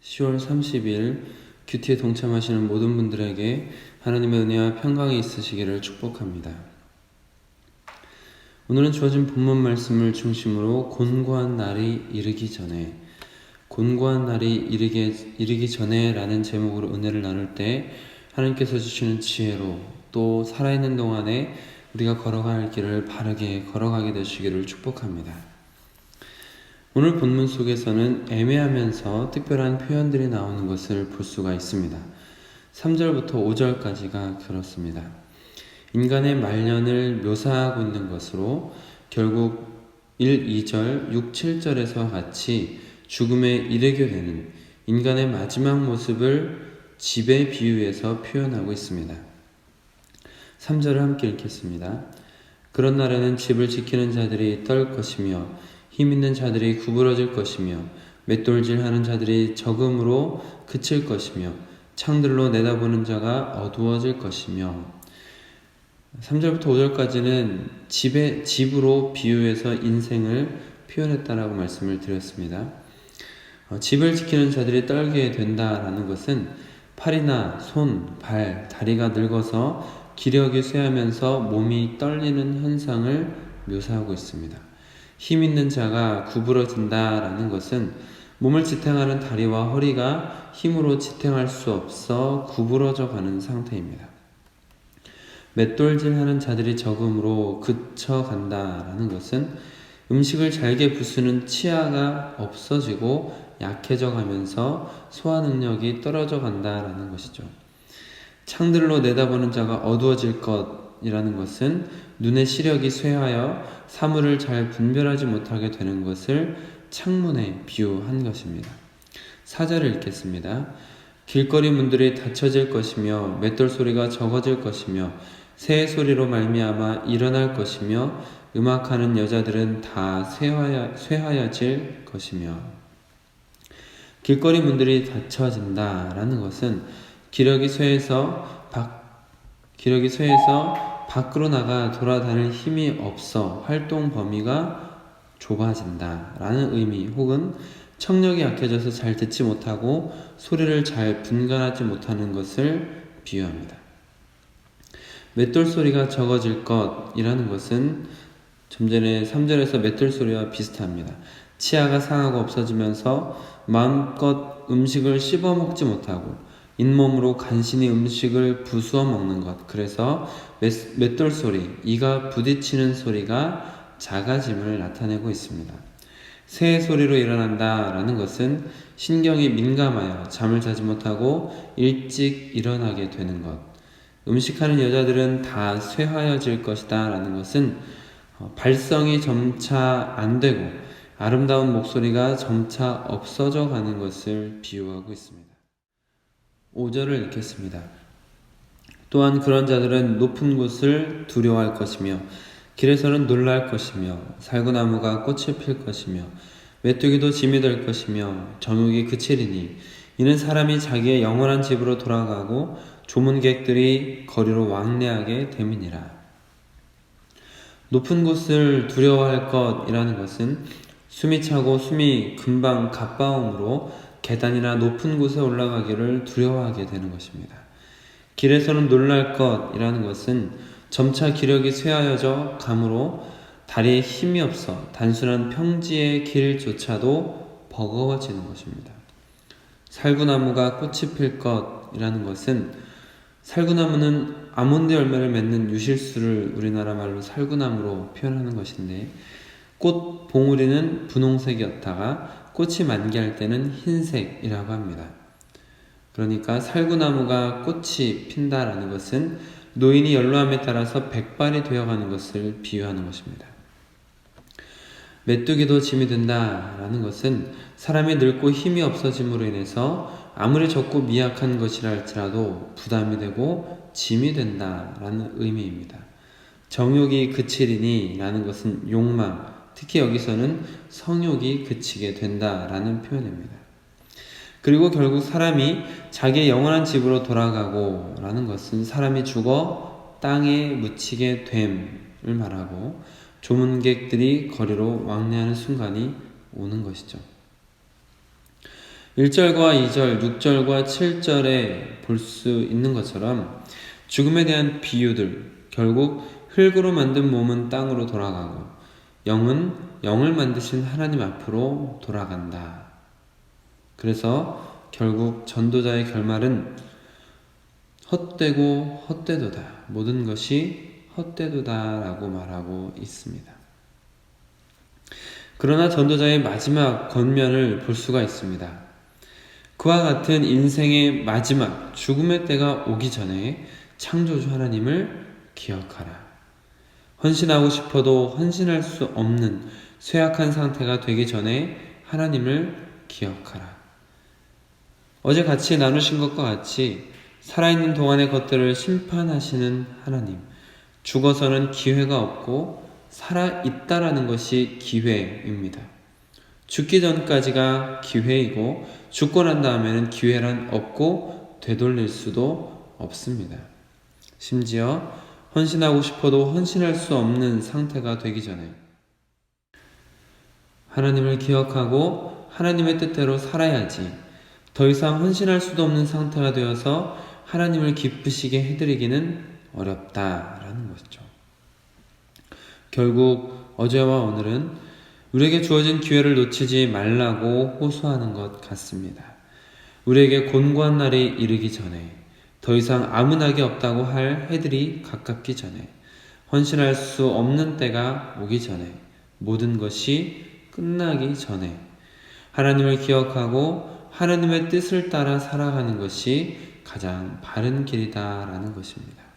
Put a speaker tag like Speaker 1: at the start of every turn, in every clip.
Speaker 1: 10월 30일 큐티에 동참하시는 모든 분들에게 하나님의 은혜와 평강이 있으시기를 축복합니다. 오늘은 주어진 본문 말씀을 중심으로 곤고한 날이 이르기 전에 라는 제목으로 은혜를 나눌 때 하나님께서 주시는 지혜로 또 살아있는 동안에 우리가 걸어갈 길을 바르게 걸어가게 되시기를 축복합니다. 오늘 본문 속에서는 애매하면서 특별한 표현들이 나오는 것을 볼 수가 있습니다. 3절부터 5절까지가 그렇습니다. 인간의 말년을 묘사하고 있는 것으로 결국 1, 2절, 6, 7절에서 같이 죽음에 이르게 되는 인간의 마지막 모습을 집에 비유해서 표현하고 있습니다. 3절을 함께 읽겠습니다. 그런 날에는 집을 지키는 자들이 떨 것이며 힘 있는 자들이 구부러질 것이며 맷돌질하는 자들이 적음으로 그칠 것이며 창들로 내다보는 자가 어두워질 것이며 3절부터 5절까지는 집으로 비유해서 인생을 표현했다라고 말씀을 드렸습니다. 집을 지키는 자들이 떨게 된다라는 것은 팔이나 손, 발, 다리가 늙어서 기력이 쇠하면서 몸이 떨리는 현상을 묘사하고 있습니다. 힘 있는 자가 구부러진다라는 것은 몸을 지탱하는 다리와 허리가 힘으로 지탱할 수 없어 구부러져 가는 상태입니다. 맷돌질하는 자들이 적음으로 그쳐간다라는 것은 음식을 잘게 부수는 치아가 없어지고 약해져 가면서 소화 능력이 떨어져 간다라는 것이죠. 창들로 내다보는 자가 어두워질 것이라는 것은 눈의 시력이 쇠하여 사물을 잘 분별하지 못하게 되는 것을 창문에 비유한 것입니다. 4절을 읽겠습니다. 길거리 문들이 닫혀질 것이며 맷돌 소리가 적어질 것이며 새 소리로 말미암아 일어날 것이며 음악하는 여자들은 다 쇠하여질 것이며 길거리 문들이 닫혀진다라는 것은 기력이 쇠해서 밖으로 나가 돌아다닐 힘이 없어 활동 범위가 좁아진다라는 의미 혹은 청력이 약해져서 잘 듣지 못하고 소리를 잘 분간하지 못하는 것을 비유합니다. 맷돌 소리가 적어질 것이라는 것은 좀 전에 3절에서 맷돌 소리와 비슷합니다. 치아가 상하고 없어지면서 마음껏 음식을 씹어 먹지 못하고 잇몸으로 간신히 음식을 부수어 먹는 것. 그래서 맷돌 소리, 이가 부딪히는 소리가 작아짐을 나타내고 있습니다. 새 소리로 일어난다라는 것은 신경이 민감하여 잠을 자지 못하고 일찍 일어나게 되는 것. 음식하는 여자들은 다 쇠하여질 것이다 라는 것은 발성이 점차 안 되고 아름다운 목소리가 점차 없어져 가는 것을 비유하고 있습니다. 5절을 읽겠습니다. 또한 그런 자들은 높은 곳을 두려워할 것이며 길에서는 놀랄 것이며 살구나무가 꽃을 필 것이며 메뚜기도 짐이 될 것이며 정욕이 그치리니 이는 사람이 자기의 영원한 집으로 돌아가고 조문객들이 거리로 왕래하게 됨이니라. 높은 곳을 두려워할 것이라는 것은 숨이 차고 숨이 금방 가빠움으로 계단이나 높은 곳에 올라가기를 두려워하게 되는 것입니다. 길에서는 놀랄 것이라는 것은 점차 기력이 쇠하여져 가므로 다리에 힘이 없어 단순한 평지의 길조차도 버거워지는 것입니다. 살구나무가 꽃이 필 것이라는 것은 살구나무는 아몬드 열매를 맺는 유실수를 우리나라 말로 살구나무로 표현하는 것인데 꽃 봉우리는 분홍색이었다가 꽃이 만개할 때는 흰색이라고 합니다. 그러니까 살구나무가 꽃이 핀다라는 것은 노인이 연로함에 따라서 백발이 되어가는 것을 비유하는 것입니다. 메뚜기도 짐이 된다라는 것은 사람이 늙고 힘이 없어짐으로 인해서 아무리 적고 미약한 것이라 할지라도 부담이 되고 짐이 된다라는 의미입니다. 정욕이 그치리니 라는 것은 욕망, 특히 여기서는 성욕이 그치게 된다라는 표현입니다. 그리고 결국 사람이 자기의 영원한 집으로 돌아가고 라는 것은 사람이 죽어 땅에 묻히게 됨을 말하고 조문객들이 거리로 왕래하는 순간이 오는 것이죠. 1절과 2절, 6절과 7절에 볼 수 있는 것처럼 죽음에 대한 비유들, 결국 흙으로 만든 몸은 땅으로 돌아가고 영은 영을 만드신 하나님 앞으로 돌아간다. 그래서 결국 전도자의 결말은 헛되고 헛되도다. 모든 것이 헛되도다 라고 말하고 있습니다. 그러나 전도자의 마지막 권면을 볼 수가 있습니다. 그와 같은 인생의 마지막 죽음의 때가 오기 전에 창조주 하나님을 기억하라. 헌신하고 싶어도 헌신할 수 없는 쇠약한 상태가 되기 전에 하나님을 기억하라. 어제 같이 나누신 것과 같이 살아있는 동안의 것들을 심판하시는 하나님, 죽어서는 기회가 없고 살아있다라는 것이 기회입니다. 죽기 전까지가 기회이고 죽고 난 다음에는 기회란 없고 되돌릴 수도 없습니다. 심지어 헌신하고 싶어도 헌신할 수 없는 상태가 되기 전에 하나님을 기억하고 하나님의 뜻대로 살아야지 더 이상 헌신할 수도 없는 상태가 되어서 하나님을 기쁘시게 해드리기는 어렵다라는 것이죠. 결국 어제와 오늘은 우리에게 주어진 기회를 놓치지 말라고 호소하는 것 같습니다. 우리에게 곤고한 날이 이르기 전에, 더 이상 아무 낙이 없다고 할 해들이 가깝기 전에, 헌신할 수 없는 때가 오기 전에, 모든 것이 끝나기 전에 하나님을 기억하고 하나님의 뜻을 따라 살아가는 것이 가장 바른 길이다라는 것입니다.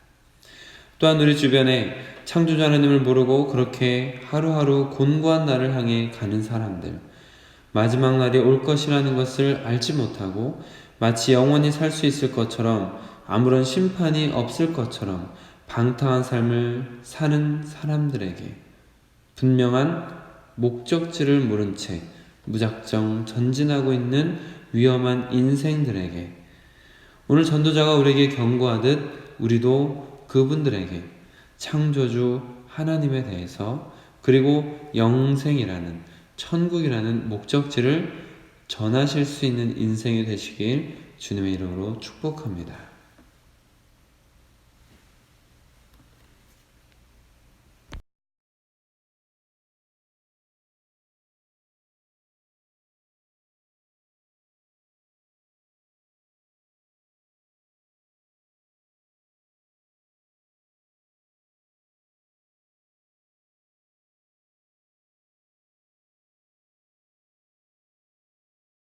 Speaker 1: 또한 우리 주변에 창조주 하나님을 모르고 그렇게 하루하루 곤고한 날을 향해 가는 사람들, 마지막 날이 올 것이라는 것을 알지 못하고 마치 영원히 살 수 있을 것처럼 아무런 심판이 없을 것처럼 방탕한 삶을 사는 사람들에게 분명한 목적지를 모른 채 무작정 전진하고 있는 위험한 인생들에게 오늘 전도자가 우리에게 경고하듯 우리도 그분들에게 창조주 하나님에 대해서 그리고 영생이라는 천국이라는 목적지를 전하실 수 있는 인생이 되시길 주님의 이름으로 축복합니다.